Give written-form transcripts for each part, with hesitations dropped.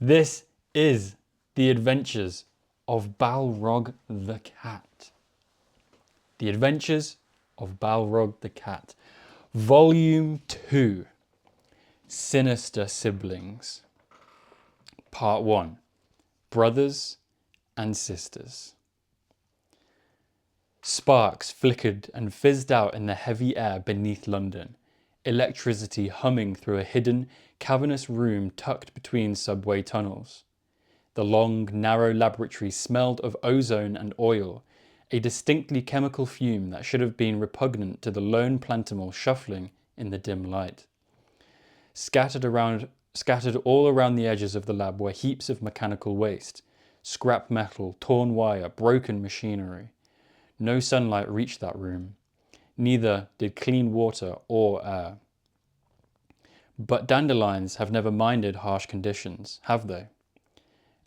This is the adventures of Balrog the cat. The adventures of Balrog the cat. Volume 2. Sinister Siblings. Part 1. Brothers and Sisters. Sparks flickered and fizzed out in the heavy air beneath London, electricity humming through a hidden, cavernous room tucked between subway tunnels. The long, narrow laboratory smelled of ozone and oil, a distinctly chemical fume that should have been repugnant to the lone plantimal shuffling in the dim light. Scattered all around the edges of the lab were heaps of mechanical waste, scrap metal, torn wire, broken machinery. No sunlight reached that room. Neither did clean water or air. But dandelions have never minded harsh conditions, have they?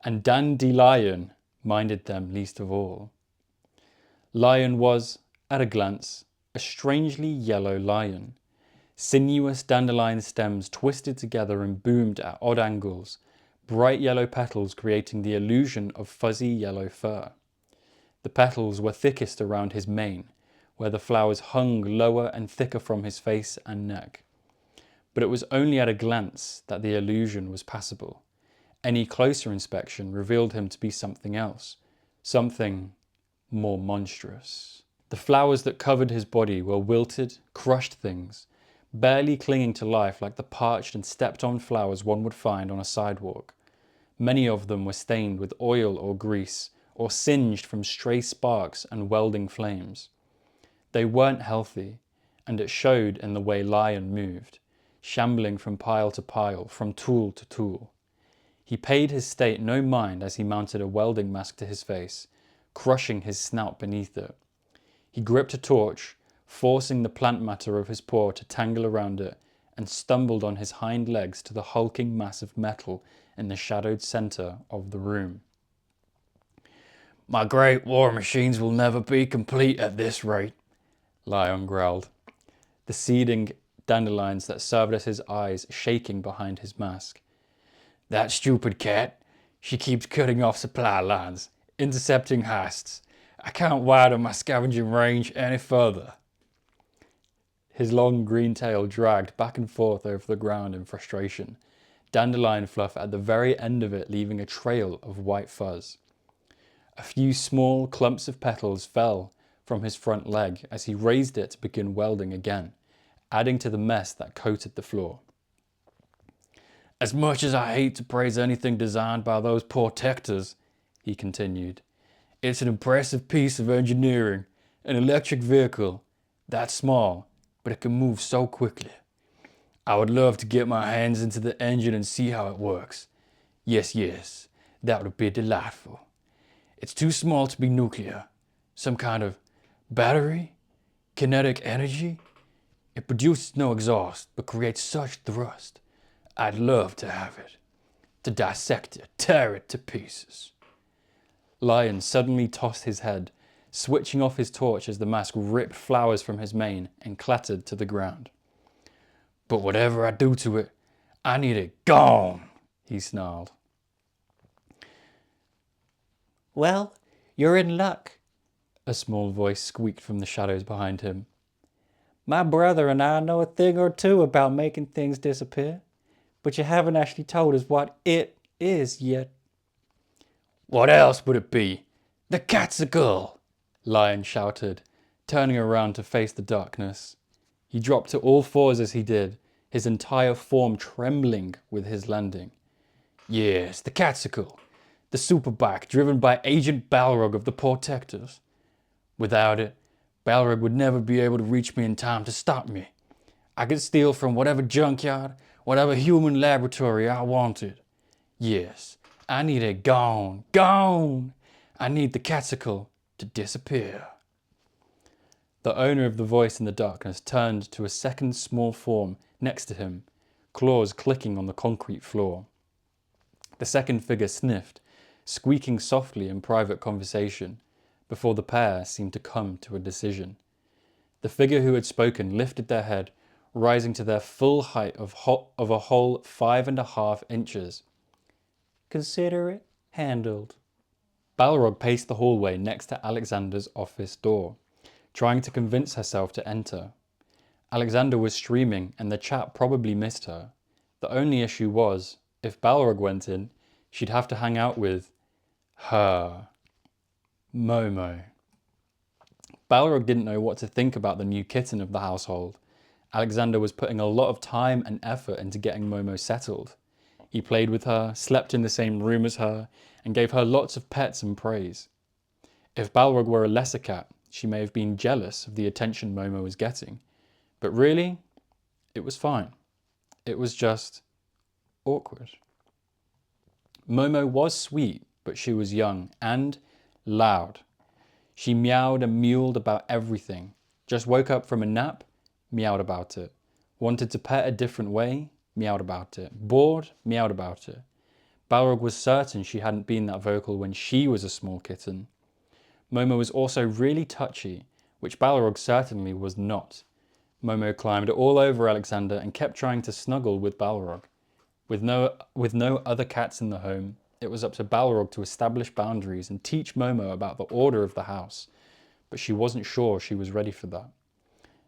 And Dandelion minded them least of all. Lion was, at a glance, a strangely yellow lion. Sinuous dandelion stems twisted together and boomed at odd angles, bright yellow petals creating the illusion of fuzzy yellow fur. The petals were thickest around his mane, where the flowers hung lower and thicker from his face and neck. But it was only at a glance that the illusion was passable. Any closer inspection revealed him to be something else, something more monstrous. The flowers that covered his body were wilted, crushed things, barely clinging to life like the parched and stepped-on flowers one would find on a sidewalk. Many of them were stained with oil or grease, or singed from stray sparks and welding flames. They weren't healthy, and it showed in the way Lion moved, shambling from pile to pile, from tool to tool. He paid his state no mind as he mounted a welding mask to his face, crushing his snout beneath it. He gripped a torch, forcing the plant matter of his paw to tangle around it, and stumbled on his hind legs to the hulking mass of metal in the shadowed centre of the room. "My great war machines will never be complete at this rate," Lion growled, the seeding dandelions that served as his eyes shaking behind his mask. "That stupid cat, she keeps cutting off supply lines, intercepting heists. I can't widen my scavenging range any further." His long green tail dragged back and forth over the ground in frustration, dandelion fluff at the very end of it leaving a trail of white fuzz. A few small clumps of petals fell from his front leg as he raised it to begin welding again, adding to the mess that coated the floor. "As much as I hate to praise anything designed by those Pawtectors," he continued, "it's an impressive piece of engineering, an electric vehicle, that small, but it can move so quickly. I would love to get my hands into the engine and see how it works. Yes, that would be delightful. It's too small to be nuclear. Some kind of battery? Kinetic energy? It produces no exhaust, but creates such thrust. I'd love to have it. To dissect it, tear it to pieces." Lion suddenly tossed his head, switching off his torch as the mask ripped flowers from his mane and clattered to the ground. "But whatever I do to it, I need it gone," he snarled. "Well, you're in luck," a small voice squeaked from the shadows behind him. "My brother and I know a thing or two about making things disappear, but you haven't actually told us what it is yet." "What else would it be? The cat's a girl!" Lion shouted, turning around to face the darkness. He dropped to all fours as he did, his entire form trembling with his landing. "Yes, the Catsicle, the superbike driven by Agent Balrog of the Pawtectors. Without it, Balrog would never be able to reach me in time to stop me. I could steal from whatever junkyard, whatever human laboratory I wanted. Yes, I need it gone, gone! I need the Catsicle to disappear." The owner of the voice in the darkness turned to a second small form next to him, claws clicking on the concrete floor. The second figure sniffed, squeaking softly in private conversation, before the pair seemed to come to a decision. The figure who had spoken lifted their head, rising to their full height of a whole 5.5 inches. Consider it handled. Balrog paced the hallway next to Alexander's office door, trying to convince herself to enter. Alexander was streaming and the chat probably missed her. The only issue was, if Balrog went in, she'd have to hang out with her. Momo. Balrog didn't know what to think about the new kitten of the household. Alexander was putting a lot of time and effort into getting Momo settled. He played with her, slept in the same room as her, and gave her lots of pets and praise. If Balrog were a lesser cat, she may have been jealous of the attention Momo was getting. But really, it was fine. It was just awkward. Momo was sweet, but she was young and loud. She meowed and mewled about everything. Just woke up from a nap, meowed about it. Wanted to pet a different way, meowed about it. Bored, meowed about it. Balrog was certain she hadn't been that vocal when she was a small kitten. Momo was also really touchy, which Balrog certainly was not. Momo climbed all over Alexander and kept trying to snuggle with Balrog. With no other cats in the home, it was up to Balrog to establish boundaries and teach Momo about the order of the house, but she wasn't sure she was ready for that.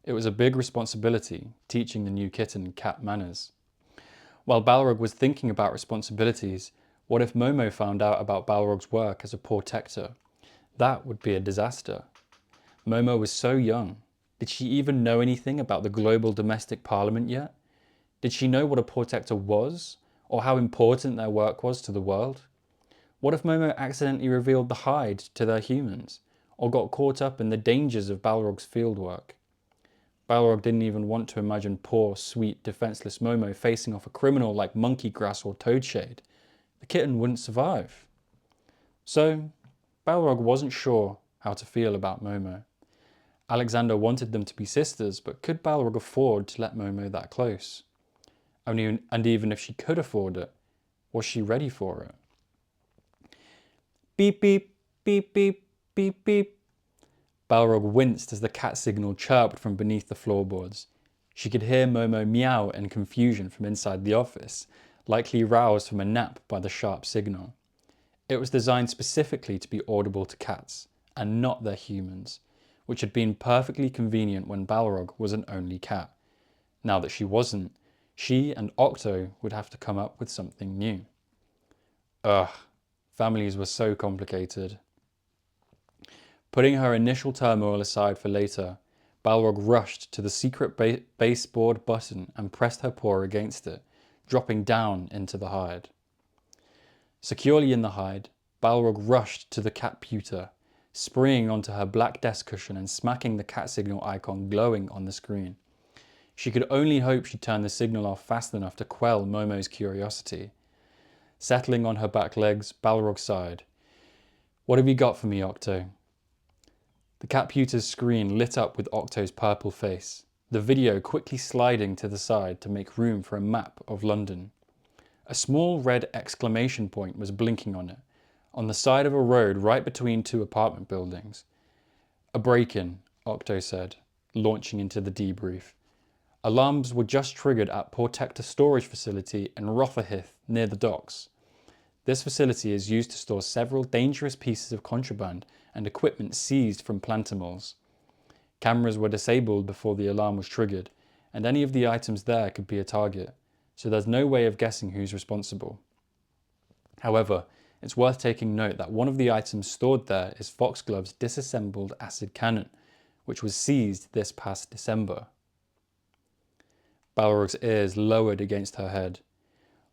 It was a big responsibility, teaching the new kitten cat manners. While Balrog was thinking about responsibilities, what if Momo found out about Balrog's work as a Pawtector? That would be a disaster. Momo was so young. Did she even know anything about the global domestic parliament yet? Did she know what a Pawtector was, or how important their work was to the world? What if Momo accidentally revealed the hide to their humans, or got caught up in the dangers of Balrog's fieldwork? Balrog didn't even want to imagine poor, sweet, defenseless Momo facing off a criminal like Monkey Grass or Toadshade. The kitten wouldn't survive. So, Balrog wasn't sure how to feel about Momo. Alexander wanted them to be sisters, but could Balrog afford to let Momo that close? And even if she could afford it, was she ready for it? Beep, beep, beep, beep, beep, beep. Balrog winced as the cat signal chirped from beneath the floorboards. She could hear Momo meow in confusion from inside the office, likely roused from a nap by the sharp signal. It was designed specifically to be audible to cats, and not their humans, which had been perfectly convenient when Balrog was an only cat. Now that she wasn't, she and Octo would have to come up with something new. Ugh, families were so complicated. Putting her initial turmoil aside for later, Balrog rushed to the secret baseboard button and pressed her paw against it, dropping down into the hide. Securely in the hide, Balrog rushed to the cat pewter, springing onto her black desk cushion and smacking the cat signal icon glowing on the screen. She could only hope she turned the signal off fast enough to quell Momo's curiosity. Settling on her back legs, Balrog sighed. "What have you got for me, Octo?" The cat pewter's screen lit up with Octo's purple face, the video quickly sliding to the side to make room for a map of London. A small red exclamation point was blinking on it, on the side of a road right between two apartment buildings. "A break-in," Octo said, launching into the debrief. Alarms were just triggered at Pawtector storage facility in Rotherhithe near the docks. This facility is used to store several dangerous pieces of contraband and equipment seized from plantimals. Cameras were disabled before the alarm was triggered, and any of the items there could be a target, so there's no way of guessing who's responsible. However, it's worth taking note that one of the items stored there is Foxglove's disassembled acid cannon, which was seized this past December. Balrog's ears lowered against her head.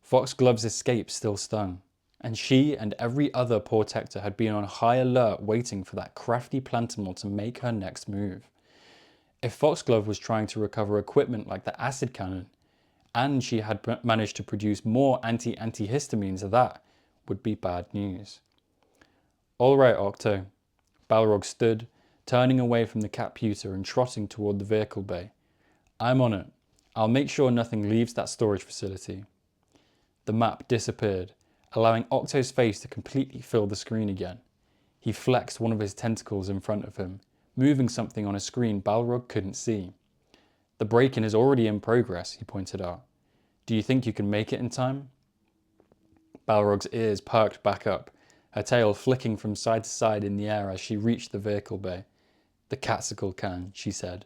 Foxglove's escape still stung, and she and every other Pawtector had been on high alert waiting for that crafty plantimal to make her next move. If Foxglove was trying to recover equipment like the acid cannon, and she had managed to produce more antihistamines, that would be bad news. "All right, Octo." Balrog stood, turning away from the cat pewter and trotting toward the vehicle bay. "I'm on it. I'll make sure nothing leaves that storage facility." The map disappeared, allowing Octo's face to completely fill the screen again. He flexed one of his tentacles in front of him, moving something on a screen Balrog couldn't see. "The break-in is already in progress," he pointed out. "Do you think you can make it in time?" Balrog's ears perked back up, her tail flicking from side to side in the air as she reached the vehicle bay. "The Catsicle can," she said,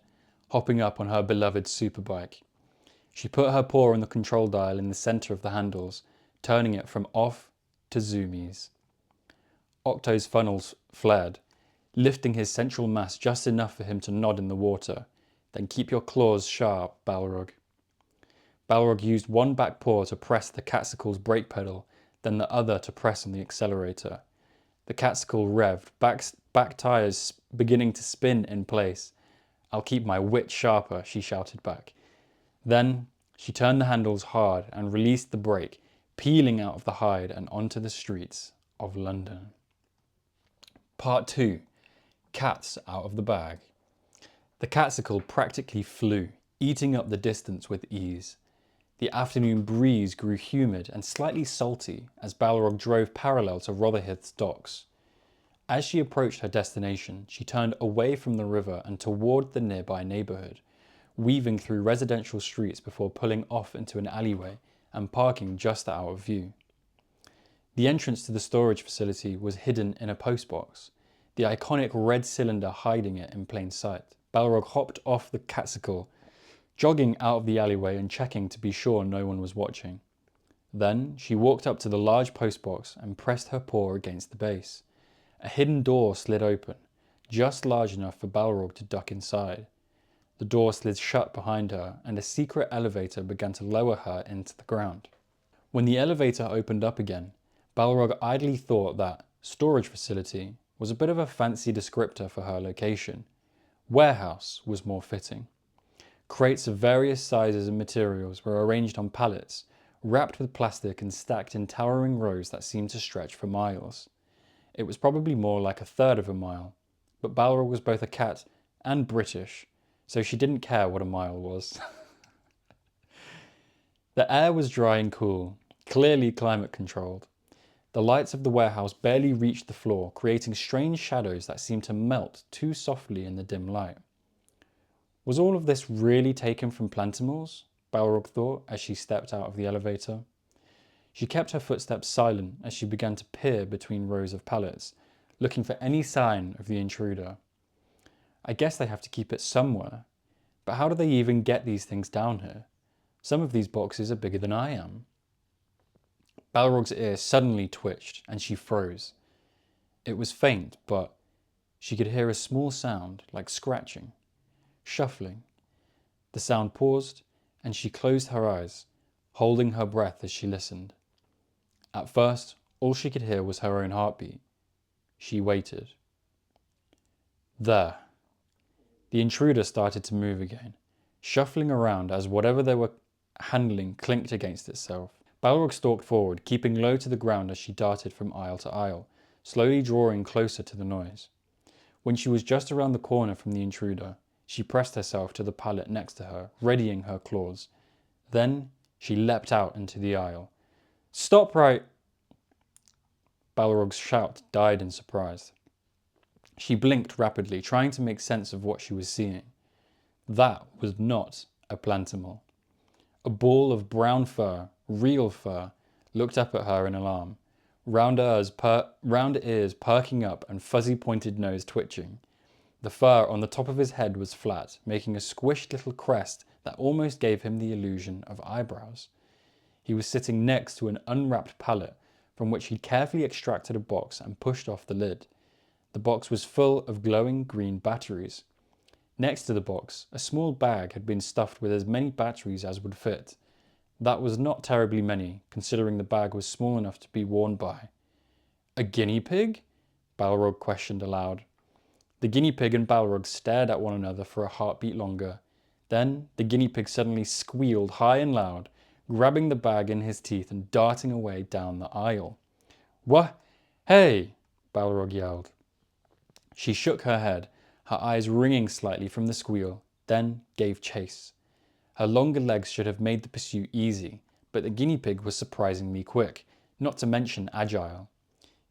hopping up on her beloved superbike. She put her paw on the control dial in the center of the handles, turning it from off to zoomies. Octo's funnels flared, lifting his central mass just enough for him to nod in the water. "Then keep your claws sharp, Balrog." Balrog used one back paw to press the Catsicle's brake pedal, then the other to press on the accelerator. The Catsicle revved, back tires beginning to spin in place. "I'll keep my wit sharper," she shouted back. Then she turned the handles hard and released the brake, peeling out of the hide and onto the streets of London. Part 2. Cats out of the bag. The Catsicle practically flew, eating up the distance with ease. The afternoon breeze grew humid and slightly salty as Balrog drove parallel to Rotherhith's docks. As she approached her destination, she turned away from the river and toward the nearby neighbourhood, weaving through residential streets before pulling off into an alleyway and parking just out of view. The entrance to the storage facility was hidden in a postbox, the iconic red cylinder hiding it in plain sight. Balrog hopped off the Catsicle, jogging out of the alleyway and checking to be sure no one was watching. Then she walked up to the large postbox and pressed her paw against the base. A hidden door slid open, just large enough for Balrog to duck inside. The door slid shut behind her, and a secret elevator began to lower her into the ground. When the elevator opened up again, Balrog idly thought that storage facility was a bit of a fancy descriptor for her location. Warehouse was more fitting. Crates of various sizes and materials were arranged on pallets, wrapped with plastic and stacked in towering rows that seemed to stretch for miles. It was probably more like a third of a mile, but Balrog was both a cat and British, so she didn't care what a mile was. The air was dry and cool, clearly climate controlled. The lights of the warehouse barely reached the floor, creating strange shadows that seemed to melt too softly in the dim light. Was all of this really taken from Plantimals? Balrog thought as she stepped out of the elevator. She kept her footsteps silent as she began to peer between rows of pallets, looking for any sign of the intruder. I guess they have to keep it somewhere, but how do they even get these things down here? Some of these boxes are bigger than I am. Balrog's ear suddenly twitched and she froze. It was faint, but she could hear a small sound like scratching, shuffling. The sound paused and she closed her eyes, holding her breath as she listened. At first, all she could hear was her own heartbeat. She waited. There. The intruder started to move again, shuffling around as whatever they were handling clinked against itself. Balrog stalked forward, keeping low to the ground as she darted from aisle to aisle, slowly drawing closer to the noise. When she was just around the corner from the intruder, she pressed herself to the pallet next to her, readying her claws. Then she leapt out into the aisle. "Stop right!" Balrog's shout died in surprise. She blinked rapidly, trying to make sense of what she was seeing. That was not a Plantimal. A ball of brown fur, real fur, looked up at her in alarm, round ears perking up and fuzzy pointed nose twitching. The fur on the top of his head was flat, making a squished little crest that almost gave him the illusion of eyebrows. He was sitting next to an unwrapped pallet from which he'd carefully extracted a box and pushed off the lid. The box was full of glowing green batteries. Next to the box, a small bag had been stuffed with as many batteries as would fit. That was not terribly many, considering the bag was small enough to be worn by. "A guinea pig?" Balrog questioned aloud. The guinea pig and Balrog stared at one another for a heartbeat longer. Then the guinea pig suddenly squealed high and loud, grabbing the bag in his teeth and darting away down the aisle. "What? Hey!" Balrog yelled. She shook her head, her eyes ringing slightly from the squeal, then gave chase. Her longer legs should have made the pursuit easy, but the guinea pig was surprisingly quick, not to mention agile.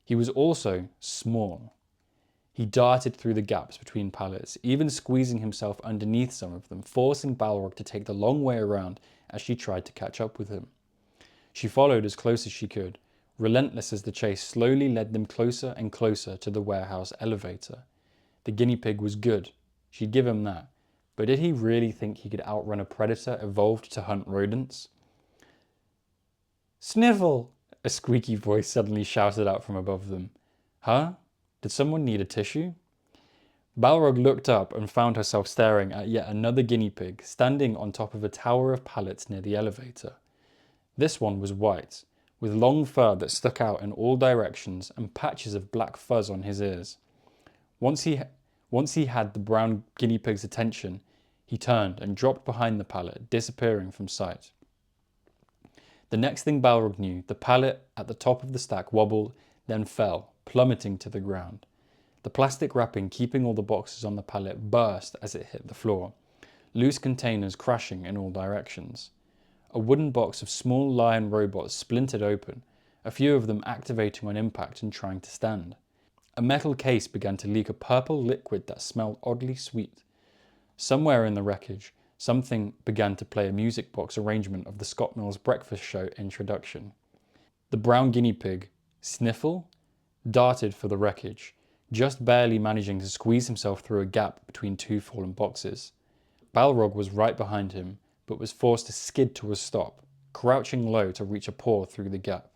He was also small. He darted through the gaps between pallets, even squeezing himself underneath some of them, forcing Balrog to take the long way around as she tried to catch up with him. She followed as close as she could, relentless as the chase slowly led them closer and closer to the warehouse elevator. The guinea pig was good, she'd give him that, but did he really think he could outrun a predator evolved to hunt rodents? Sniffle! A squeaky voice suddenly shouted out from above them. Huh? Did someone need a tissue? Balrog looked up and found herself staring at yet another guinea pig standing on top of a tower of pallets near the elevator. This one was white, with long fur that stuck out in all directions and patches of black fuzz on his ears. Once he had the brown guinea pig's attention, he turned and dropped behind the pallet, disappearing from sight. The next thing Balrog knew, the pallet at the top of the stack wobbled, then fell, plummeting to the ground. The plastic wrapping keeping all the boxes on the pallet burst as it hit the floor, loose containers crashing in all directions. A wooden box of small lion robots splintered open, a few of them activating on impact and trying to stand. A metal case began to leak a purple liquid that smelled oddly sweet. Somewhere in the wreckage, something began to play a music box arrangement of the Scott Mills Breakfast Show introduction. The brown guinea pig, Sniffle, darted for the wreckage, just barely managing to squeeze himself through a gap between two fallen boxes. Balrog was right behind him, but was forced to skid to a stop, crouching low to reach a paw through the gap.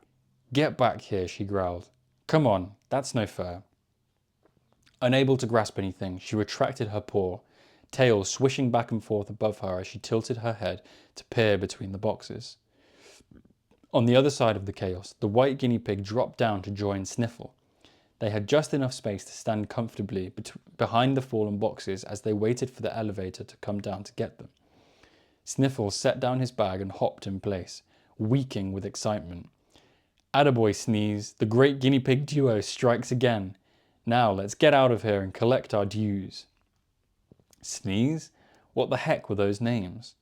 Get back here, she growled. Come on, that's no fair. Unable to grasp anything, she retracted her paw, tail swishing back and forth above her as she tilted her head to peer between the boxes. On the other side of the chaos, the white guinea pig dropped down to join Sniffle. They had just enough space to stand comfortably behind the fallen boxes as they waited for the elevator to come down to get them. Sniffle set down his bag and hopped in place, weaking with excitement. Attaboy, Sneeze, the great guinea pig duo strikes again. Now let's get out of here and collect our dues. Sneeze? What the heck were those names?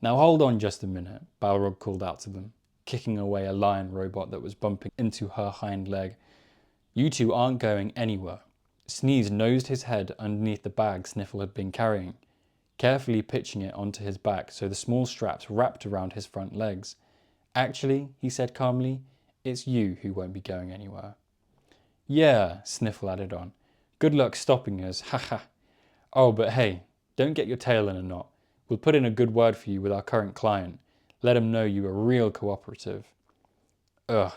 Now hold on just a minute, Balrog called out to them, kicking away a lion robot that was bumping into her hind leg. You two aren't going anywhere. Sneeze nosed his head underneath the bag Sniffle had been carrying, carefully pitching it onto his back so the small straps wrapped around his front legs. Actually, he said calmly, it's you who won't be going anywhere. Yeah, Sniffle added on. Good luck stopping us, haha. Oh, but hey, don't get your tail in a knot. We'll put in a good word for you with our current client. Let him know you are real cooperative. Ugh,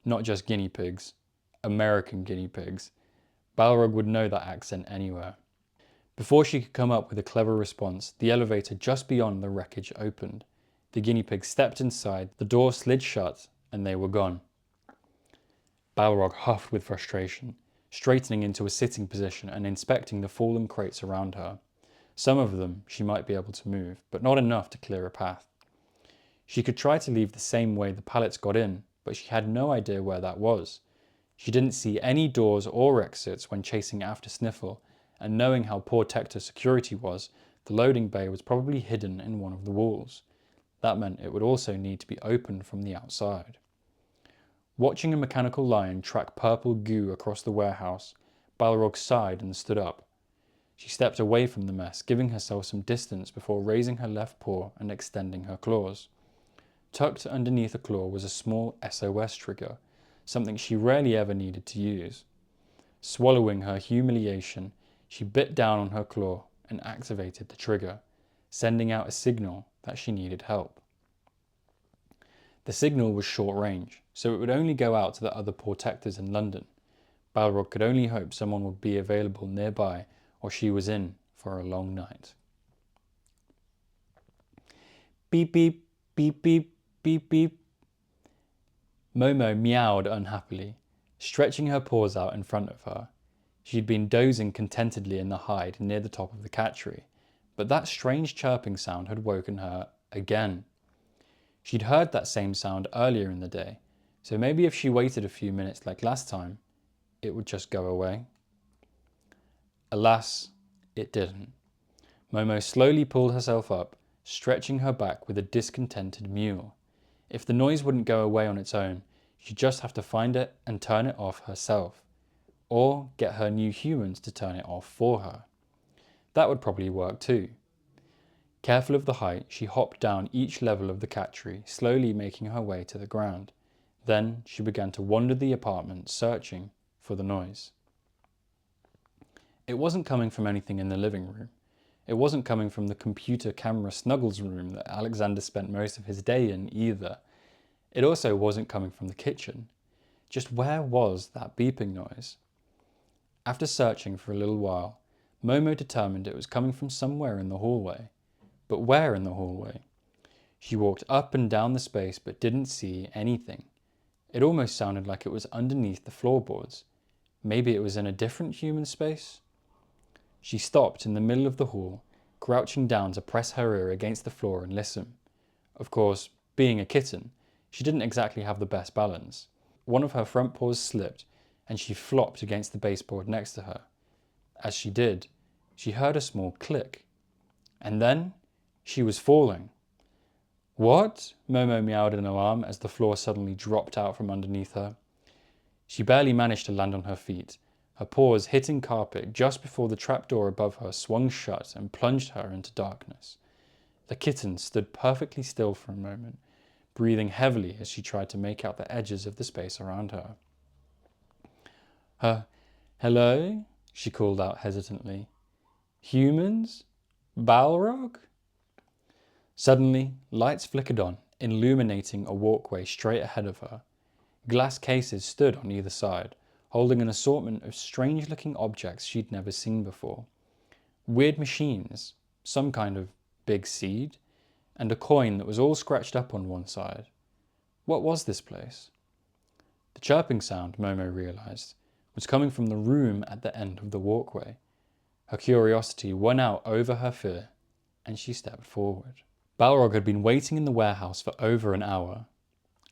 not just guinea pigs. American guinea pigs. Balrog would know that accent anywhere. Before she could come up with a clever response, the elevator just beyond the wreckage opened. The guinea pig stepped inside, the door slid shut, and they were gone. Balrog huffed with frustration, straightening into a sitting position and inspecting the fallen crates around her. Some of them she might be able to move, but not enough to clear a path. She could try to leave the same way the pallets got in, but she had no idea where that was. She didn't see any doors or exits when chasing after Sniffle, and knowing how Pawtector security was, the loading bay was probably hidden in one of the walls. That meant it would also need to be opened from the outside. Watching a mechanical lion track purple goo across the warehouse, Balrog sighed and stood up. She stepped away from the mess, giving herself some distance before raising her left paw and extending her claws. Tucked underneath a claw was a small SOS trigger, something she rarely ever needed to use. Swallowing her humiliation, she bit down on her claw and activated the trigger, sending out a signal that she needed help. The signal was short range, so it would only go out to the other Pawtectors in London. Balrog could only hope someone would be available nearby, or she was in for a long night. Beep beep, beep beep, beep beep. Momo meowed unhappily, stretching her paws out in front of her. She'd been dozing contentedly in the hide near the top of the cattery, but that strange chirping sound had woken her again. She'd heard that same sound earlier in the day, so maybe if she waited a few minutes like last time, it would just go away. Alas, it didn't. Momo slowly pulled herself up, stretching her back with a discontented mew. If the noise wouldn't go away on its own, she'd just have to find it and turn it off herself, or get her new humans to turn it off for her. That would probably work too. Careful of the height, she hopped down each level of the cattery, slowly making her way to the ground. Then she began to wander the apartment, searching for the noise. It wasn't coming from anything in the living room. It wasn't coming from the computer camera snuggles room that Alexander spent most of his day in either. It also wasn't coming from the kitchen. Just where was that beeping noise? After searching for a little while, Momo determined it was coming from somewhere in the hallway. But where in the hallway? She walked up and down the space but didn't see anything. It almost sounded like it was underneath the floorboards. Maybe it was in a different human space? She stopped in the middle of the hall, crouching down to press her ear against the floor and listen. Of course, being a kitten, she didn't exactly have the best balance. One of her front paws slipped, and she flopped against the baseboard next to her. As she did, she heard a small click. And then, she was falling. "What?" Momo meowed in alarm as the floor suddenly dropped out from underneath her. She barely managed to land on her feet, her paws hitting carpet just before the trapdoor above her swung shut and plunged her into darkness. The kitten stood perfectly still for a moment, breathing heavily as she tried to make out the edges of the space around her. Hello?" she called out hesitantly. "Humans? Balrog?" Suddenly, lights flickered on, illuminating a walkway straight ahead of her. Glass cases stood on either side, holding an assortment of strange-looking objects she'd never seen before. Weird machines, some kind of big seed, and a coin that was all scratched up on one side. What was this place? The chirping sound, Momo realized, was coming from the room at the end of the walkway. Her curiosity won out over her fear, and she stepped forward. Balrog had been waiting in the warehouse for over an hour.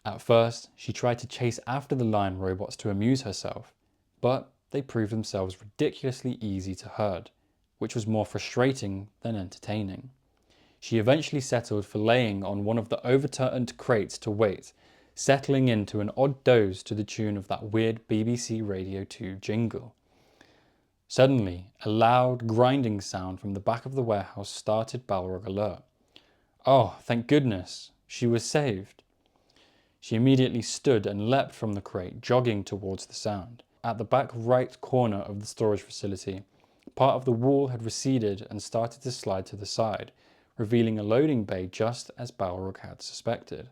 At first, she tried to chase after the lion robots to amuse herself, but they proved themselves ridiculously easy to herd, which was more frustrating than entertaining. She eventually settled for laying on one of the overturned crates to wait, settling into an odd doze to the tune of that weird BBC Radio 2 jingle. Suddenly, a loud, grinding sound from the back of the warehouse started Balrog alert. Oh, thank goodness, she was saved. She immediately stood and leapt from the crate, jogging towards the sound. At the back right corner of the storage facility, part of the wall had receded and started to slide to the side, revealing a loading bay just as Balrog had suspected.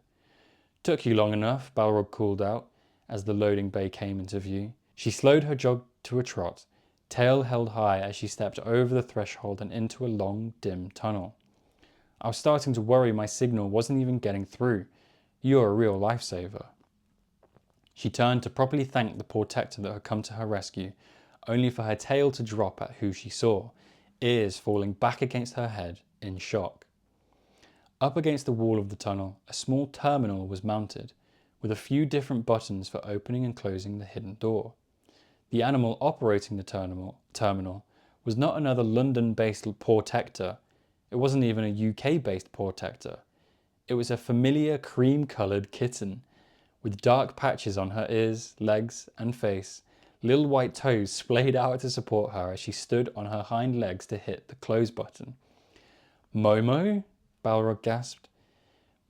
"Took you long enough," Balrog called out as the loading bay came into view. She slowed her jog to a trot, tail held high as she stepped over the threshold and into a long, dim tunnel. "I was starting to worry my signal wasn't even getting through. You're a real lifesaver." She turned to properly thank the Pawtector that had come to her rescue, only for her tail to drop at who she saw, ears falling back against her head in shock. Up against the wall of the tunnel, a small terminal was mounted, with a few different buttons for opening and closing the hidden door. The animal operating the terminal was not another London-based Pawtector. It wasn't even a UK-based Pawtector. It was a familiar cream-coloured kitten, with dark patches on her ears, legs, and face, little white toes splayed out to support her as she stood on her hind legs to hit the close button. "Momo?" Balrog gasped.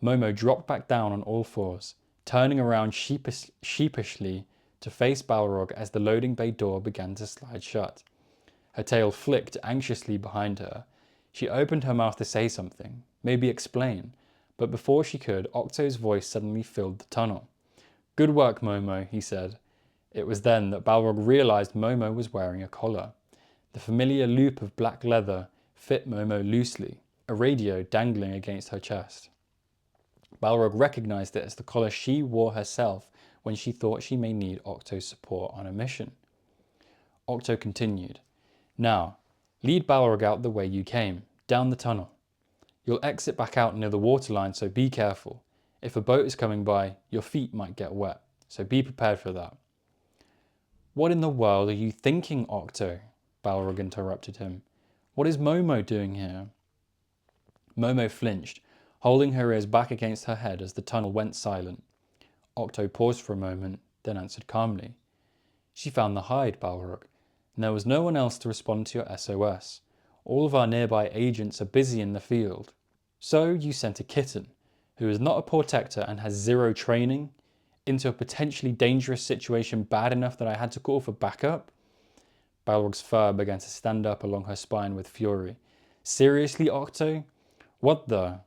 Momo dropped back down on all fours, turning around sheepishly to face Balrog as the loading bay door began to slide shut. Her tail flicked anxiously behind her. She opened her mouth to say something, maybe explain, but before she could, Octo's voice suddenly filled the tunnel. "Good work, Momo," he said. It was then that Balrog realized Momo was wearing a collar. The familiar loop of black leather fit Momo loosely, a radio dangling against her chest. Balrog recognized it as the collar she wore herself when she thought she may need Octo's support on a mission. Octo continued, "Now, lead Balrog out the way you came, down the tunnel. You'll exit back out near the waterline, so be careful. If a boat is coming by, your feet might get wet, so be prepared for that." "What in the world are you thinking, Octo?" Balrog interrupted him. "What is Momo doing here?" Momo flinched, holding her ears back against her head as the tunnel went silent. Octo paused for a moment, then answered calmly. "She found the hide, Balrog, and there was no one else to respond to your SOS. All of our nearby agents are busy in the field. So you sent a kitten, who is not a Pawtector and has zero training? into a potentially dangerous situation bad enough that I had to call for backup? Balrog's fur began to stand up along her spine with fury. Seriously, Octo? What the?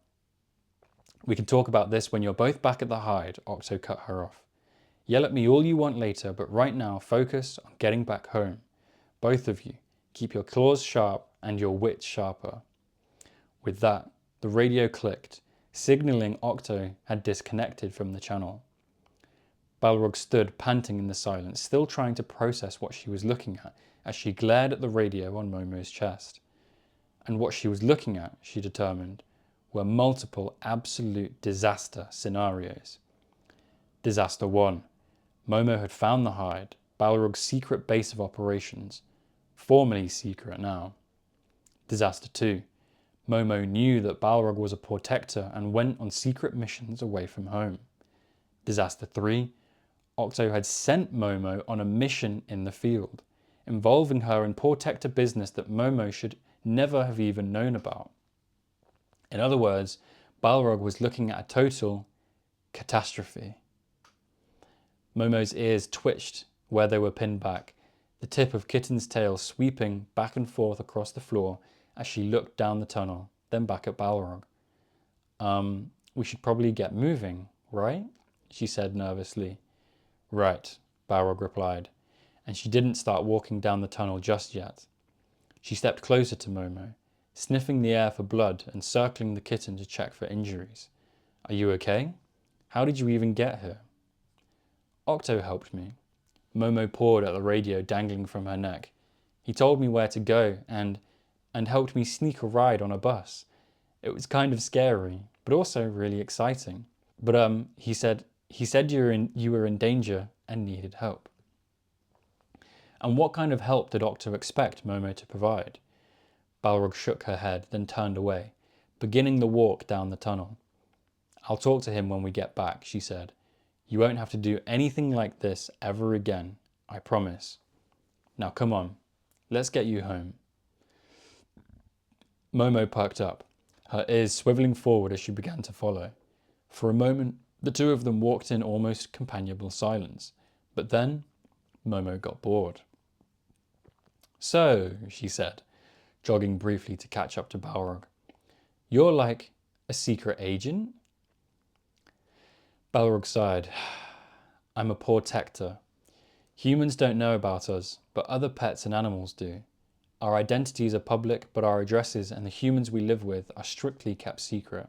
We can talk about this when you're both back at the hide, Octo cut her off. Yell at me all you want later, but right now focus on getting back home. Both of you, keep your claws sharp and your wits sharper. With that, the radio clicked, signaling Octo had disconnected from the channel. Balrog stood panting in the silence, still trying to process what she was looking at as she glared at the radio on Momo's chest. And what she was looking at, she determined, were multiple absolute disaster scenarios. Disaster 1. Momo had found the hide, Balrog's secret base of operations, formerly secret now. Disaster 2. Momo knew that Balrog was a Pawtector and went on secret missions away from home. Disaster 3. Octo had sent Momo on a mission in the field, involving her in Pawtector business that Momo should never have even known about. In other words, Balrog was looking at a total catastrophe. Momo's ears twitched where they were pinned back, the tip of Kitten's tail sweeping back and forth across the floor as she looked down the tunnel, then back at Balrog. We should probably get moving, right? She said nervously. Right, Balrog replied, and she didn't start walking down the tunnel just yet. She stepped closer to Momo, sniffing the air for blood and circling the kitten to check for injuries. Are you okay? How did you even get here? Octo helped me. Momo pawed at the radio dangling from her neck. He told me where to go and helped me sneak a ride on a bus. It was kind of scary, but also really exciting. But he said you were in danger and needed help. And what kind of help did Octo expect Momo to provide? Balrog shook her head, then turned away, beginning the walk down the tunnel. I'll talk to him when we get back, she said. You won't have to do anything like this ever again, I promise. Now come on, let's get you home. Momo perked up, her ears swiveling forward as she began to follow. For a moment, the two of them walked in almost companionable silence, but then Momo got bored. So, she said, jogging briefly to catch up to Balrog, you're like a secret agent? Balrog sighed. I'm a Pawtector. Humans don't know about us, but other pets and animals do. Our identities are public, but our addresses and the humans we live with are strictly kept secret.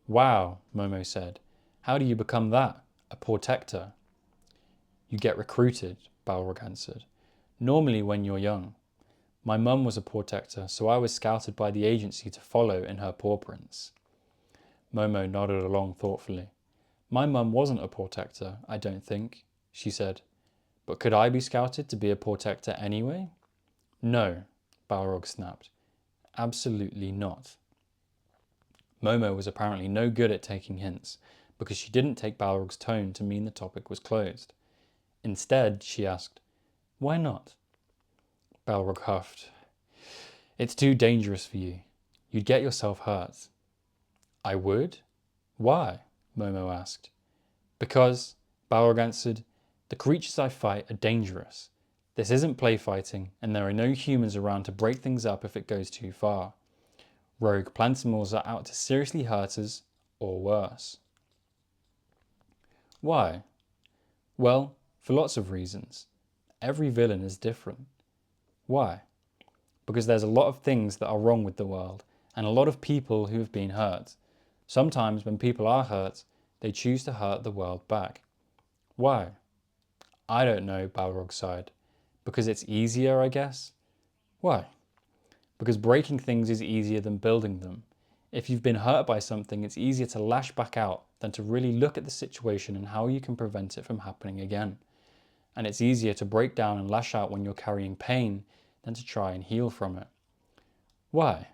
Wow, Momo said. How do you become that, a Pawtector? You get recruited, Balrog answered. Normally when you're young. My mum was a Pawtector, so I was scouted by the agency to follow in her paw prints. Momo nodded along thoughtfully. My mum wasn't a Pawtector, I don't think, she said. But could I be scouted to be a Pawtector anyway? No, Balrog snapped. Absolutely not. Momo was apparently no good at taking hints, because she didn't take Balrog's tone to mean the topic was closed. Instead, she asked, Why not? Balrog huffed. It's too dangerous for you. You'd get yourself hurt. I would? Why? Momo asked. Because, Balrog answered, the creatures I fight are dangerous. This isn't play fighting, and there are no humans around to break things up if it goes too far. Rogue plantimals are out to seriously hurt us, or worse. Why? Well, for lots of reasons. Every villain is different. Why? Because there's a lot of things that are wrong with the world, and a lot of people who have been hurt. Sometimes when people are hurt, they choose to hurt the world back. Why? I don't know, Balrog sighed. Because it's easier, I guess? Why? Because breaking things is easier than building them. If you've been hurt by something, it's easier to lash back out than to really look at the situation and how you can prevent it from happening again. And it's easier to break down and lash out when you're carrying pain than to try and heal from it. Why?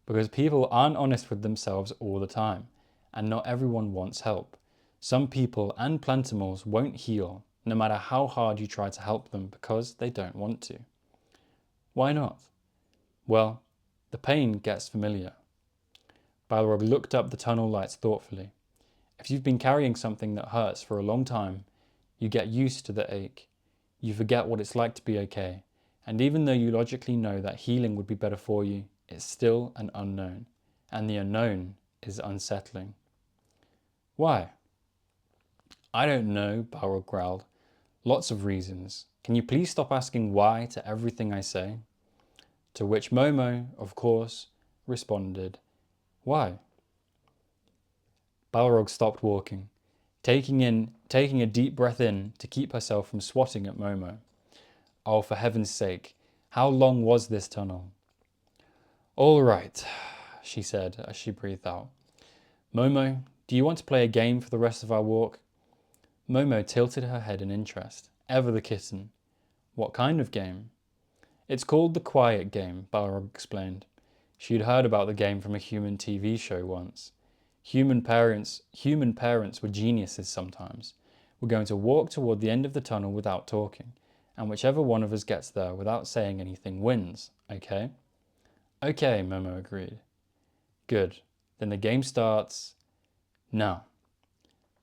Because people aren't honest with themselves all the time, and not everyone wants help. Some people and plantimals won't heal, no matter how hard you try to help them, because they don't want to. Why not? Well, the pain gets familiar. Balrog looked up the tunnel lights thoughtfully. If you've been carrying something that hurts for a long time, you get used to the ache. You forget what it's like to be okay. And even though you logically know that healing would be better for you, it's still an unknown. And the unknown is unsettling. Why? I don't know, Balrog growled. Lots of reasons. Can you please stop asking why to everything I say? To which Momo, of course, responded, why? Balrog stopped walking, taking a deep breath in to keep herself from swatting at Momo. Oh, for heaven's sake, how long was this tunnel? All right, she said as she breathed out. Momo, do you want to play a game for the rest of our walk? Momo tilted her head in interest. Ever the kitten. What kind of game? It's called the Quiet Game, Balrog explained. She'd heard about the game from a human TV show once. Human parents were geniuses sometimes. We're going to walk toward the end of the tunnel without talking, and whichever one of us gets there without saying anything wins, okay? Okay, Momo agreed. Good. Then the game starts now.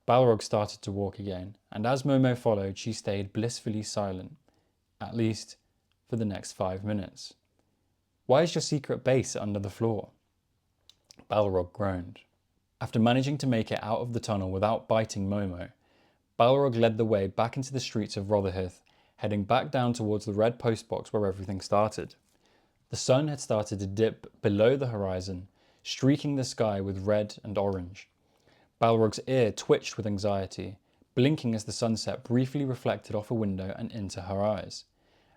Balrog started to walk again, and as Momo followed, she stayed blissfully silent, at least for the next 5 minutes. Why is your secret base under the floor? Balrog groaned. After managing to make it out of the tunnel without biting Momo, Balrog led the way back into the streets of Rotherhithe, heading back down towards the red postbox where everything started. The sun had started to dip below the horizon, streaking the sky with red and orange. Balrog's ear twitched with anxiety, blinking as the sunset briefly reflected off a window and into her eyes.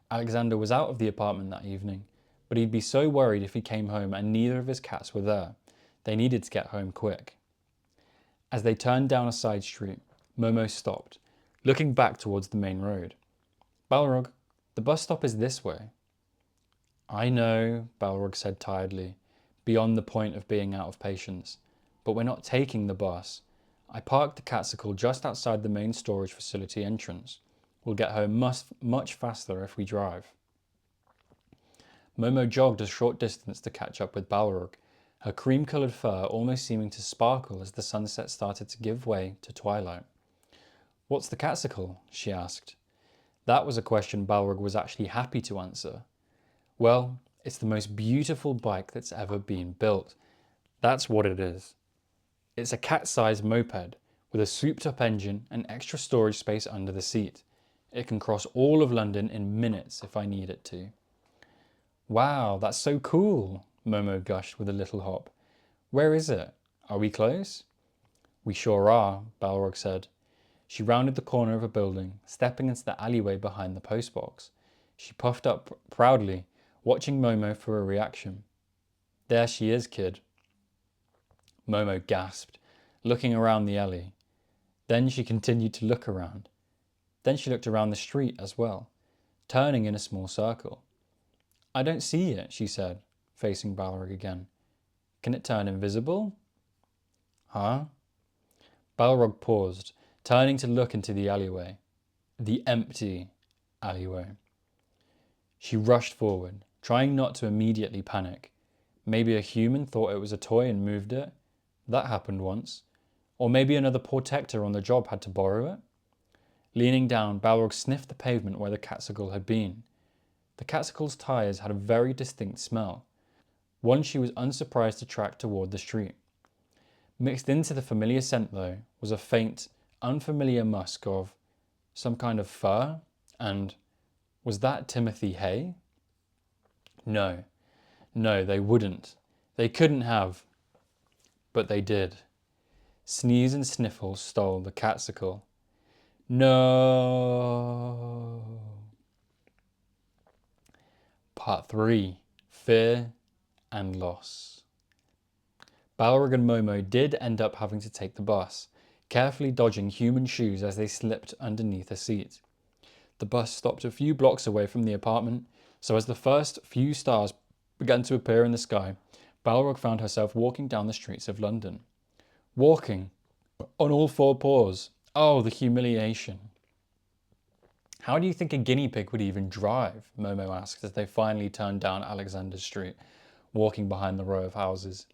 Alexander was out of the apartment that evening, but he'd be so worried if he came home and neither of his cats were there. They needed to get home quick. As they turned down a side street, Momo stopped, looking back towards the main road. Balrog, the bus stop is this way. I know, Balrog said tiredly, beyond the point of being out of patience. But we're not taking the bus. I parked the Catsicle just outside the main storage facility entrance. We'll get home much faster if we drive. Momo jogged a short distance to catch up with Balrog, her cream-coloured fur almost seeming to sparkle as the sunset started to give way to twilight. What's the Catsicle? She asked. That was a question Balrog was actually happy to answer. Well, it's the most beautiful bike that's ever been built. That's what it is. It's a cat-sized moped with a souped-up engine and extra storage space under the seat. It can cross all of London in minutes if I need it to. Wow, that's so cool, Momo gushed with a little hop. Where is it? Are we close? We sure are, Balrog said. She rounded the corner of a building, stepping into the alleyway behind the postbox. She puffed up proudly, watching Momo for a reaction. There she is, kid. Momo gasped, looking around the alley. Then she continued to look around. Then she looked around the street as well, turning in a small circle. I don't see it, she said, facing Balrog again. Can it turn invisible? Huh? Balrog paused, turning to look into the alleyway. The empty alleyway. She rushed forward, trying not to immediately panic. Maybe a human thought it was a toy and moved it. That happened once. Or maybe another Pawtector on the job had to borrow it. Leaning down, Balrog sniffed the pavement where the Catsicle had been. The Catsicle's tyres had a very distinct smell, one she was unsurprised to track toward the street. Mixed into the familiar scent, though, was a faint, unfamiliar musk of some kind of fur, and was that Timothy Hay? No, they wouldn't. They couldn't have. But they did. Sneeze and Sniffle stole the Catsicle. No. Part 3. Fear and Loss. Balrog and Momo did end up having to take the bus, carefully dodging human shoes as they slipped underneath a seat. The bus stopped a few blocks away from the apartment, so as the first few stars began to appear in the sky, Balrog found herself walking down the streets of London. Walking on all four paws. Oh, the humiliation. How do you think a guinea pig would even drive? Momo asked as they finally turned down Alexander Street, walking behind the row of houses.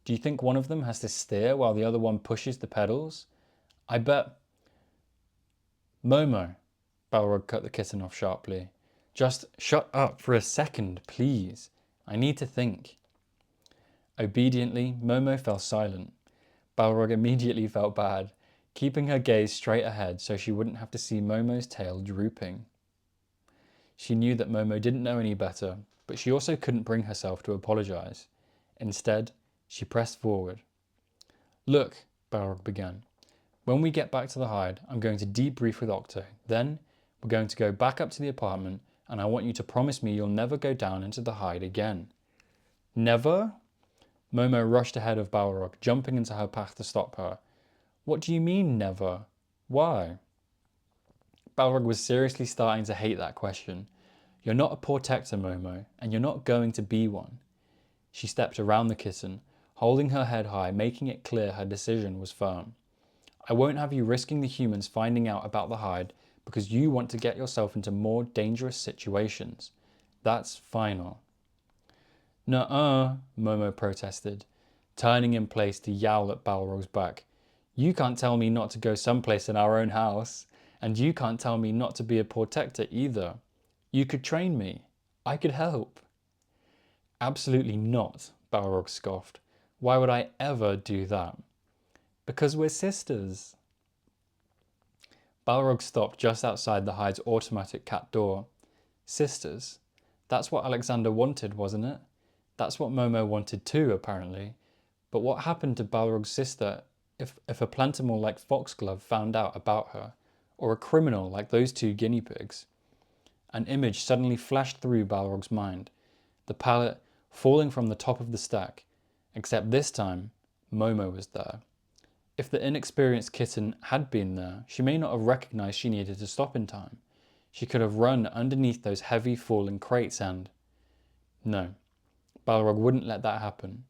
Do you think one of them has to steer while the other one pushes the pedals? I bet... Momo, Balrog cut the kitten off sharply. Just shut up for a second, please. I need to think. Obediently, Momo fell silent. Balrog immediately felt bad, keeping her gaze straight ahead so she wouldn't have to see Momo's tail drooping. She knew that Momo didn't know any better, but she also couldn't bring herself to apologize. Instead, she pressed forward. Look, Balrog began. When we get back to the hide, I'm going to debrief with Octo. Then, we're going to go back up to the apartment, and I want you to promise me you'll never go down into the hide again. Never? Momo rushed ahead of Balrog, jumping into her path to stop her. What do you mean, never? Why? Balrog was seriously starting to hate that question. You're not a Pawtector, Momo, and you're not going to be one. She stepped around the kitten, holding her head high, making it clear her decision was firm. I won't have you risking the humans finding out about the hide because you want to get yourself into more dangerous situations. That's final. Nuh-uh, Momo protested, turning in place to yowl at Balrog's back. You can't tell me not to go someplace in our own house, and you can't tell me not to be a Pawtector either. You could train me. I could help. Absolutely not, Balrog scoffed. Why would I ever do that? Because we're sisters. Balrog stopped just outside the hide's automatic cat door. Sisters? That's what Alexander wanted, wasn't it? That's what Momo wanted too, apparently. But what happened to Balrog's sister if a plantimal like Foxglove found out about her? Or a criminal like those two guinea pigs? An image suddenly flashed through Balrog's mind. The pallet falling from the top of the stack. Except this time, Momo was there. If the inexperienced kitten had been there, she may not have recognized she needed to stop in time. She could have run underneath those heavy falling crates and... No, Balrog wouldn't let that happen.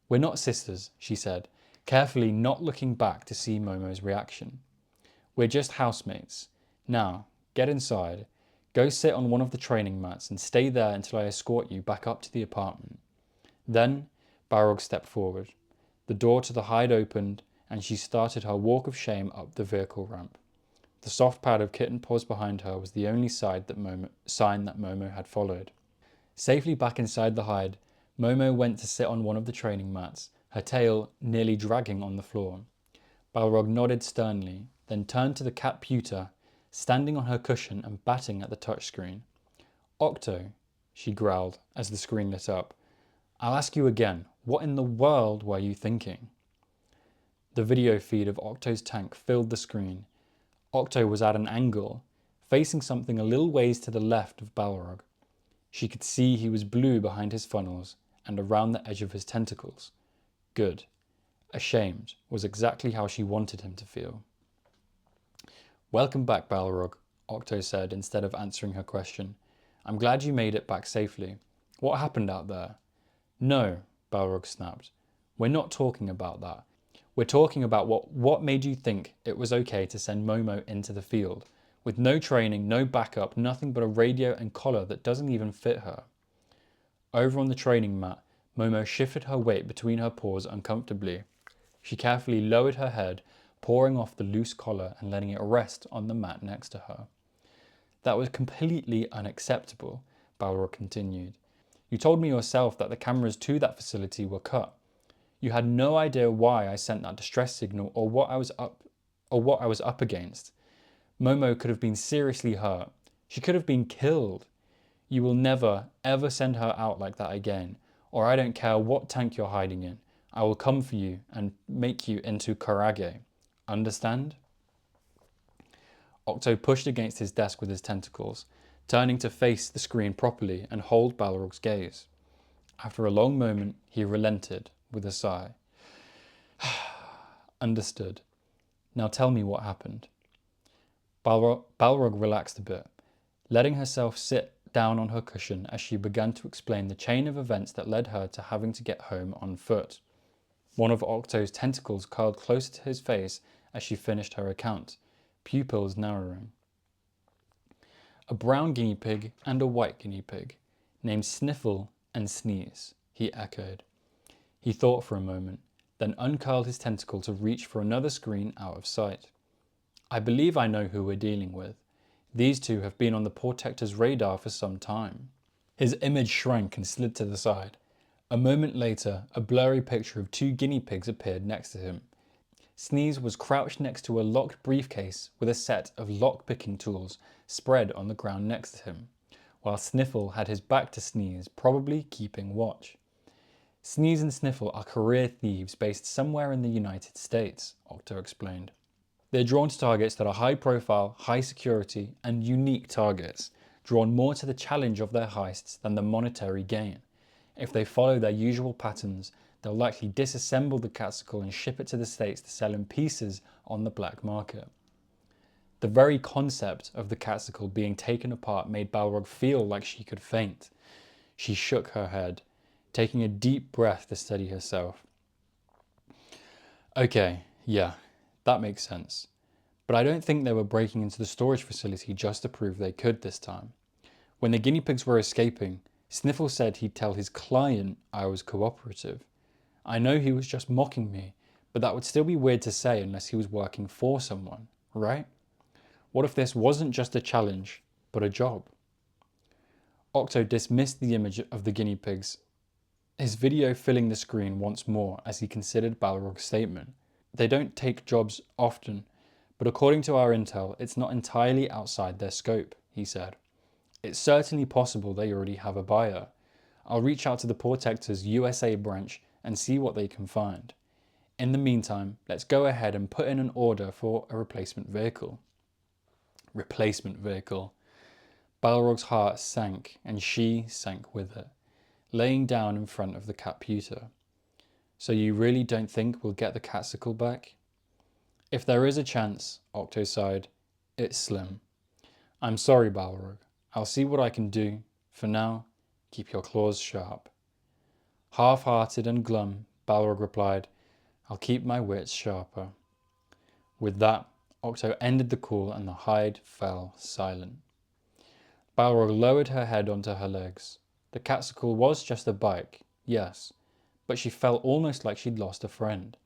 We're not sisters, she said, carefully not looking back to see Momo's reaction. We're just housemates. Now, get inside. Go sit on one of the training mats and stay there until I escort you back up to the apartment. Then, Balrog stepped forward. The door to the hide opened, and she started her walk of shame up the vehicle ramp. The soft pad of kitten paws behind her was the only sign that Momo had followed. Safely back inside the hide, Momo went to sit on one of the training mats, her tail nearly dragging on the floor. Balrog nodded sternly, then turned to the cat Pewter, standing on her cushion and batting at the touchscreen. Octo, she growled as the screen lit up. I'll ask you again, what in the world were you thinking? The video feed of Octo's tank filled the screen. Octo was at an angle, facing something a little ways to the left of Balrog. She could see he was blue behind his funnels and around the edge of his tentacles. Good. Ashamed was exactly how she wanted him to feel. Welcome back, Balrog, Octo said instead of answering her question. I'm glad you made it back safely. What happened out there? No, Balrog snapped. We're not talking about that. We're talking about what made you think it was okay to send Momo into the field, with no training, no backup, nothing but a radio and collar that doesn't even fit her. Over on the training mat, Momo shifted her weight between her paws uncomfortably. She carefully lowered her head, pouring off the loose collar and letting it rest on the mat next to her. That was completely unacceptable, Balrog continued. You told me yourself that the cameras to that facility were cut. You had no idea why I sent that distress signal or what I was up against. Momo could have been seriously hurt. She could have been killed. You will never, ever send her out like that again, or I don't care what tank you're hiding in. I will come for you and make you into Karage. Understand? Octo pushed against his desk with his tentacles, turning to face the screen properly and hold Balrog's gaze. After a long moment, he relented with a sigh. Understood. Now tell me what happened. Balrog relaxed a bit, letting herself sit down on her cushion as she began to explain the chain of events that led her to having to get home on foot. One of Octo's tentacles curled closer to his face as she finished her account, pupils narrowing. A brown guinea pig and a white guinea pig, named Sniffle and Sneeze, he echoed. He thought for a moment, then uncurled his tentacle to reach for another screen out of sight. I believe I know who we're dealing with. These two have been on the Pawtector's radar for some time. His image shrank and slid to the side. A moment later, a blurry picture of two guinea pigs appeared next to him. Sneeze was crouched next to a locked briefcase with a set of lock-picking tools spread on the ground next to him, while Sniffle had his back to Sneeze, probably keeping watch. Sneeze and Sniffle are career thieves based somewhere in the United States, Octo explained. They're drawn to targets that are high profile, high security, and unique targets, drawn more to the challenge of their heists than the monetary gain. If they follow their usual patterns, they'll likely disassemble the Catsicle and ship it to the States to sell in pieces on the black market. The very concept of the Catsicle being taken apart made Balrog feel like she could faint. She shook her head, taking a deep breath to steady herself. Okay, yeah, that makes sense. But I don't think they were breaking into the storage facility just to prove they could this time. When the guinea pigs were escaping, Sniffle said he'd tell his client I was cooperative. I know he was just mocking me, but that would still be weird to say unless he was working for someone, right? What if this wasn't just a challenge, but a job? Octo dismissed the image of the guinea pigs, his video filling the screen once more as he considered Balrog's statement. They don't take jobs often, but according to our intel, it's not entirely outside their scope, he said. It's certainly possible they already have a buyer. I'll reach out to the Pawtector's USA branch and see what they can find. In the meantime, let's go ahead and put in an order for a replacement vehicle. Replacement vehicle. Balrog's heart sank and she sank with it, laying down in front of the computer. So you really don't think we'll get the Catsicle back? If there is a chance, Octo sighed, it's slim. I'm sorry, Balrog. I'll see what I can do. For now, keep your claws sharp. Half-hearted and glum, Balrog replied, I'll keep my wits sharper. With that, Octo ended the call and the hide fell silent. Balrog lowered her head onto her legs. The Catsicle was just a bike, yes, but she felt almost like she'd lost a friend.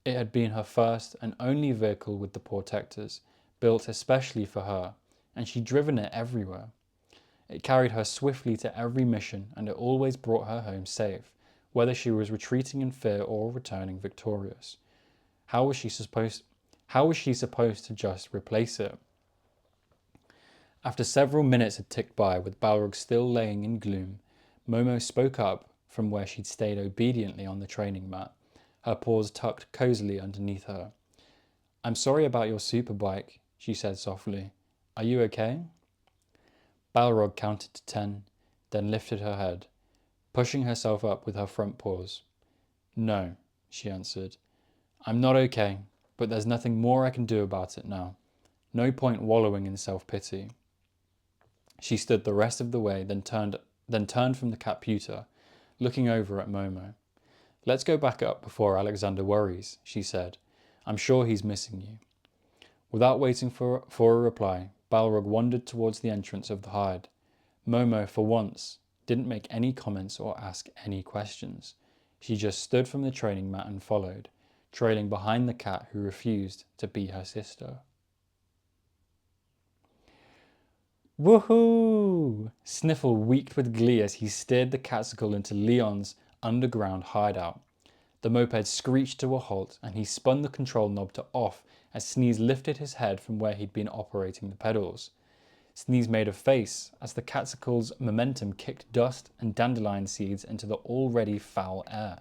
It had been her first and only vehicle with the Pawtectors, built especially for her, and she'd driven it everywhere. It carried her swiftly to every mission, and it always brought her home safe, whether she was retreating in fear or returning victorious. How was she supposed to just replace it? After several minutes had ticked by, with Balrog still laying in gloom, Momo spoke up from where she'd stayed obediently on the training mat, her paws tucked cozily underneath her. I'm sorry about your superbike, she said softly. Are you okay? Balrog counted to 10, then lifted her head, pushing herself up with her front paws. No, she answered. I'm not okay, but there's nothing more I can do about it now. No point wallowing in self-pity. She stood the rest of the way, then turned from the computer, looking over at Momo. Let's go back up before Alexander worries, she said. I'm sure he's missing you. Without waiting for a reply, Balrog wandered towards the entrance of the hide. Momo, for once, didn't make any comments or ask any questions. She just stood from the training mat and followed, trailing behind the cat who refused to be her sister. Woohoo! Sniffle wheeked with glee as he steered the Catsicle into Leon's underground hideout. The moped screeched to a halt and he spun the control knob to off as Sneeze lifted his head from where he'd been operating the pedals. Sneeze made a face as the Catsicle's momentum kicked dust and dandelion seeds into the already foul air,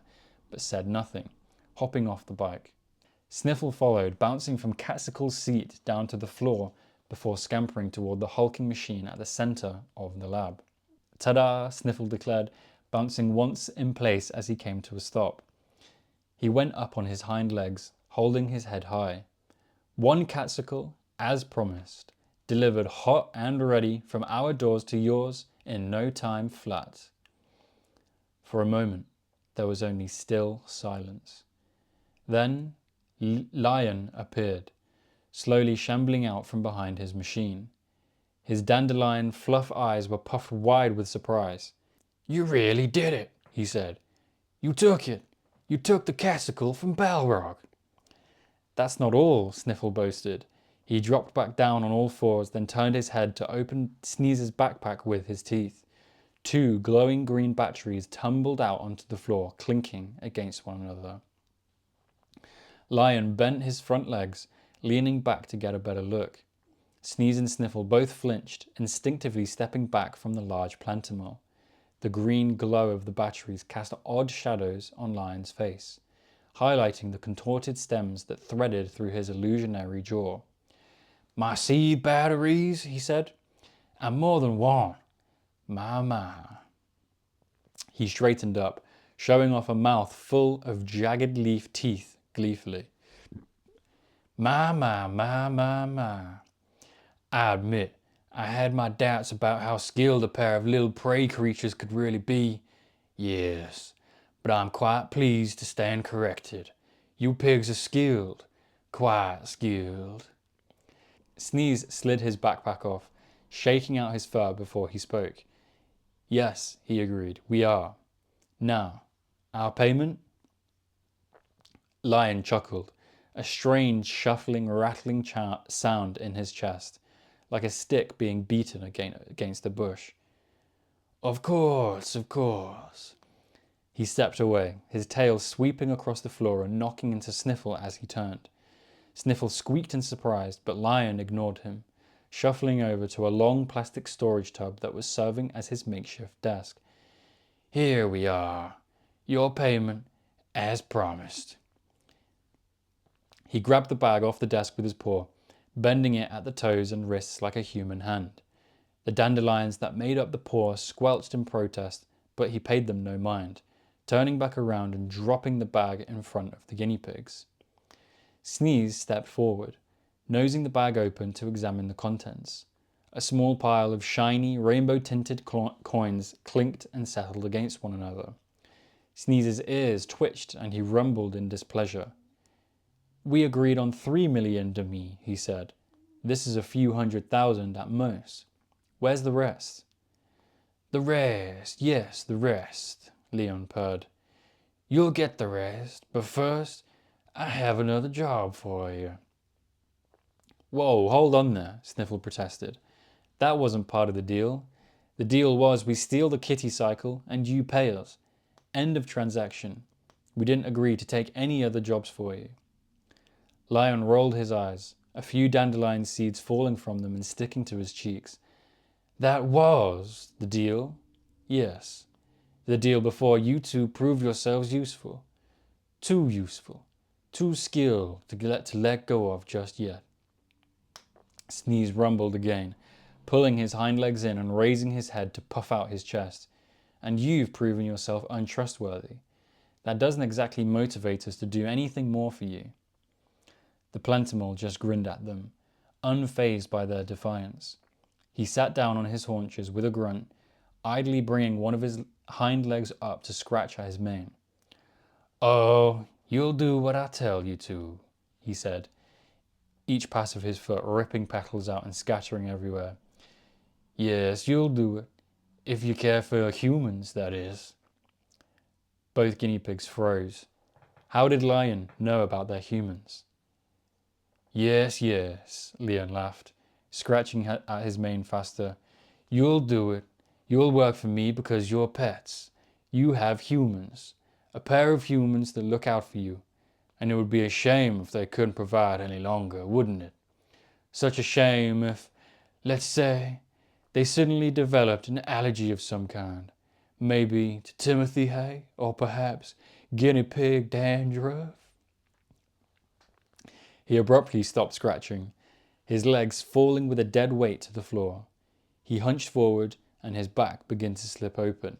but said nothing, hopping off the bike. Sniffle followed, bouncing from Catsicle's seat down to the floor before scampering toward the hulking machine at the center of the lab. Ta-da! Sniffle declared, bouncing once in place as he came to a stop. He went up on his hind legs, holding his head high. One Catsicle, as promised, delivered hot and ready from our doors to yours in no time flat. For a moment, there was only still silence. Then, Lion appeared, slowly shambling out from behind his machine. His dandelion fluff eyes were puffed wide with surprise. You really did it, he said. You took it. You took the cassicle from Balrog. That's not all, Sniffle boasted. He dropped back down on all fours, then turned his head to open Sneeze's backpack with his teeth. 2 glowing green batteries tumbled out onto the floor, clinking against one another. Lion bent his front legs, leaning back to get a better look. Sneeze and Sniffle both flinched, instinctively stepping back from the large plantimal. The green glow of the batteries cast odd shadows on Lion's face, highlighting the contorted stems that threaded through his illusionary jaw. My seed batteries, he said, and more than one. My. He straightened up, showing off a mouth full of jagged leaf teeth gleefully. My. I admit, I had my doubts about how skilled a pair of little prey creatures could really be. Yes, but I'm quite pleased to stand corrected. You pigs are skilled, quite skilled. Sneeze slid his backpack off, shaking out his fur before he spoke. Yes, he agreed, we are. Now, our payment? Lion chuckled, a strange shuffling, rattling sound in his chest, like a stick being beaten against a bush. Of course. He stepped away, his tail sweeping across the floor and knocking into Sniffle as he turned. Sniffle squeaked in surprise, but Lion ignored him, shuffling over to a long plastic storage tub that was serving as his makeshift desk. Here we are. Your payment, as promised. He grabbed the bag off the desk with his paw, bending it at the toes and wrists like a human hand. The dandelions that made up the paw squelched in protest, but he paid them no mind, turning back around and dropping the bag in front of the guinea pigs. Sneeze stepped forward, nosing the bag open to examine the contents. A small pile of shiny, rainbow-tinted coins clinked and settled against one another. Sneeze's ears twitched and he rumbled in displeasure. We agreed on 3 million demi, he said. This is a few 100,000 at most. Where's the rest? The rest, yes, the rest, Leon purred. You'll get the rest, but first, I have another job for you. Whoa, hold on there, Sniffle protested. That wasn't part of the deal. The deal was we steal the kitty cycle and you pay us. End of transaction. We didn't agree to take any other jobs for you. Lion rolled his eyes, a few dandelion seeds falling from them and sticking to his cheeks. That was the deal? Yes. The deal before you two proved yourselves useful. Too useful. Too skilled to let go of just yet. Sneeze rumbled again, pulling his hind legs in and raising his head to puff out his chest. And you've proven yourself untrustworthy. That doesn't exactly motivate us to do anything more for you. The plantimal just grinned at them, unfazed by their defiance. He sat down on his haunches with a grunt, idly bringing one of his hind legs up to scratch at his mane. Oh, you'll do what I tell you to, he said, each pass of his foot ripping petals out and scattering everywhere. Yes, you'll do it. If you care for humans, that is. Both guinea pigs froze. How did Lion know about their humans? Yes, Leon laughed, scratching at his mane faster. You'll do it. You'll work for me because you're pets. You have humans. A pair of humans that look out for you. And it would be a shame if they couldn't provide any longer, wouldn't it? Such a shame if, let's say, they suddenly developed an allergy of some kind. Maybe to Timothy hay, or perhaps guinea pig dandruff. He abruptly stopped scratching, his legs falling with a dead weight to the floor. He hunched forward and his back began to slip open,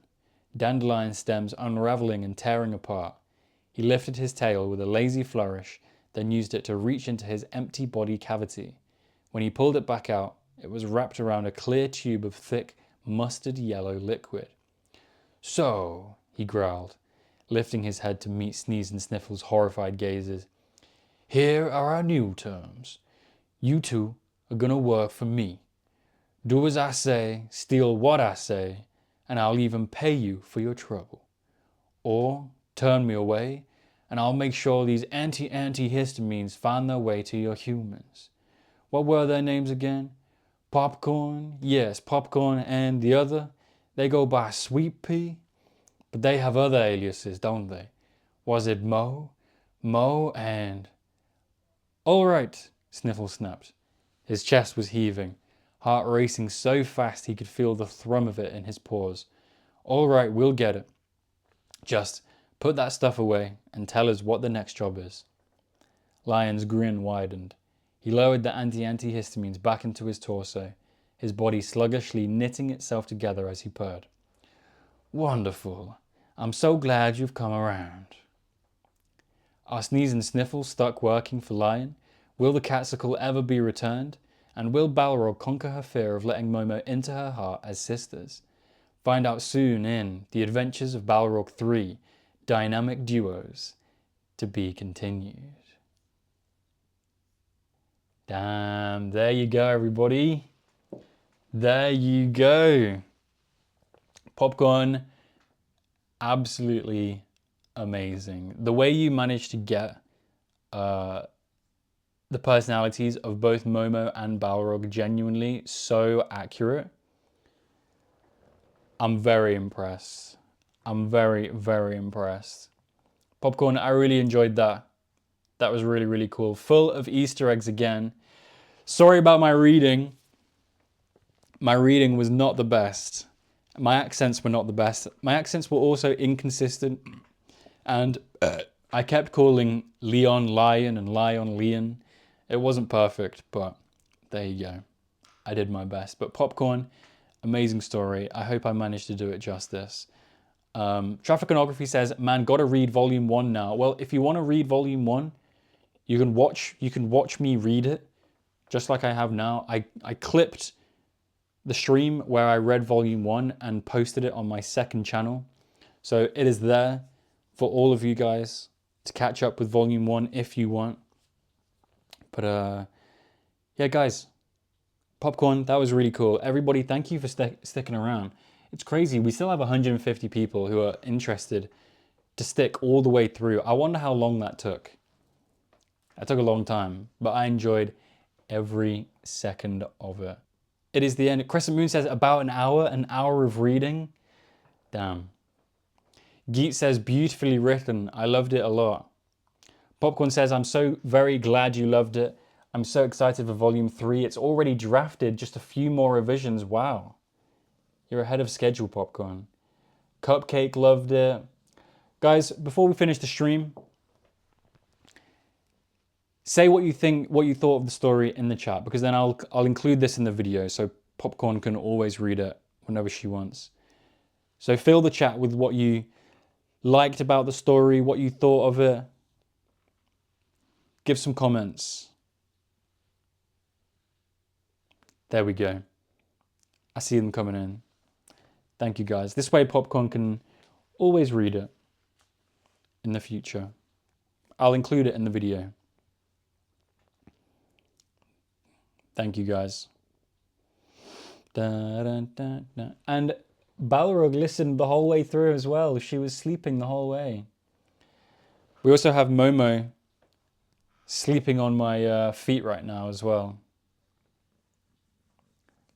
dandelion stems unraveling and tearing apart. He lifted his tail with a lazy flourish, then used it to reach into his empty body cavity. When he pulled it back out, it was wrapped around a clear tube of thick, mustard yellow liquid. So, he growled, lifting his head to meet Sneeze and Sniffle's horrified gazes. Here are our new terms. You two are gonna work for me. Do as I say, steal what I say, and I'll even pay you for your trouble. Or turn me away and I'll make sure these antihistamines find their way to your humans. What were their names again? Popcorn? Yes, Popcorn, and the other? They go by Sweet Pea? But they have other aliases, don't they? Was it Moe? Moe and... All right, Sniffle snapped. His chest was heaving, heart racing so fast he could feel the thrum of it in his paws. All right, we'll get it. Just put that stuff away and tell us what the next job is. Lion's grin widened. He lowered the antihistamines back into his torso, his body sluggishly knitting itself together as he purred. Wonderful. I'm so glad you've come around. Are Sneeze and Sniffle stuck working for Lion? Will the catsicle ever be returned? And will Balrog conquer her fear of letting Momo into her heart as sisters? Find out soon in The Adventures of Balrog 3, Dynamic Duos, to be continued. Damn, there you go, everybody. There you go. Popcorn, absolutely amazing. The way you managed to get the personalities of both Momo and Balrog genuinely so accurate. I'm very impressed. I'm very, very impressed. Popcorn, I really enjoyed that. That was really, really cool. Full of Easter eggs again. Sorry about my reading. My reading was not the best. My accents were not the best. My accents were also inconsistent. And I kept calling Leon Lion and Lion Leon. It wasn't perfect, but there you go. I did my best. But Popcorn, amazing story. I hope I managed to do it justice. Trafficonography says, man, gotta read volume 1 now. Well, if you want to read volume 1, you can watch me read it, just like I have now. I clipped the stream where I read volume 1 and posted it on my second channel. So it is there for all of you guys to catch up with volume 1 if you want. But yeah, guys, Popcorn, that was really cool. Everybody, thank you for sticking around. It's crazy. We still have 150 people who are interested to stick all the way through. I wonder how long that took. That took a long time, but I enjoyed every second of it. It is the end. Crescent Moon says about an hour of reading. Damn. Geet says beautifully written. I loved it a lot. Popcorn says, I'm so very glad you loved it. I'm so excited for volume 3. It's already drafted, just a few more revisions. Wow. You're ahead of schedule, Popcorn. Cupcake loved it. Guys, before we finish the stream, say what you think, what you thought of the story in the chat, because then I'll include this in the video so Popcorn can always read it whenever she wants. So fill the chat with what you liked about the story, what you thought of it. Give some comments. There we go. I see them coming in. Thank you, guys. This way Popcorn can always read it in the future. I'll include it in the video. Thank you, guys. Da, da, da, da. And Balrog listened the whole way through as well. She was sleeping the whole way. We also have Momo sleeping on my feet right now as well.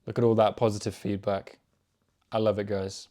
Look at all that positive feedback. I love it, guys.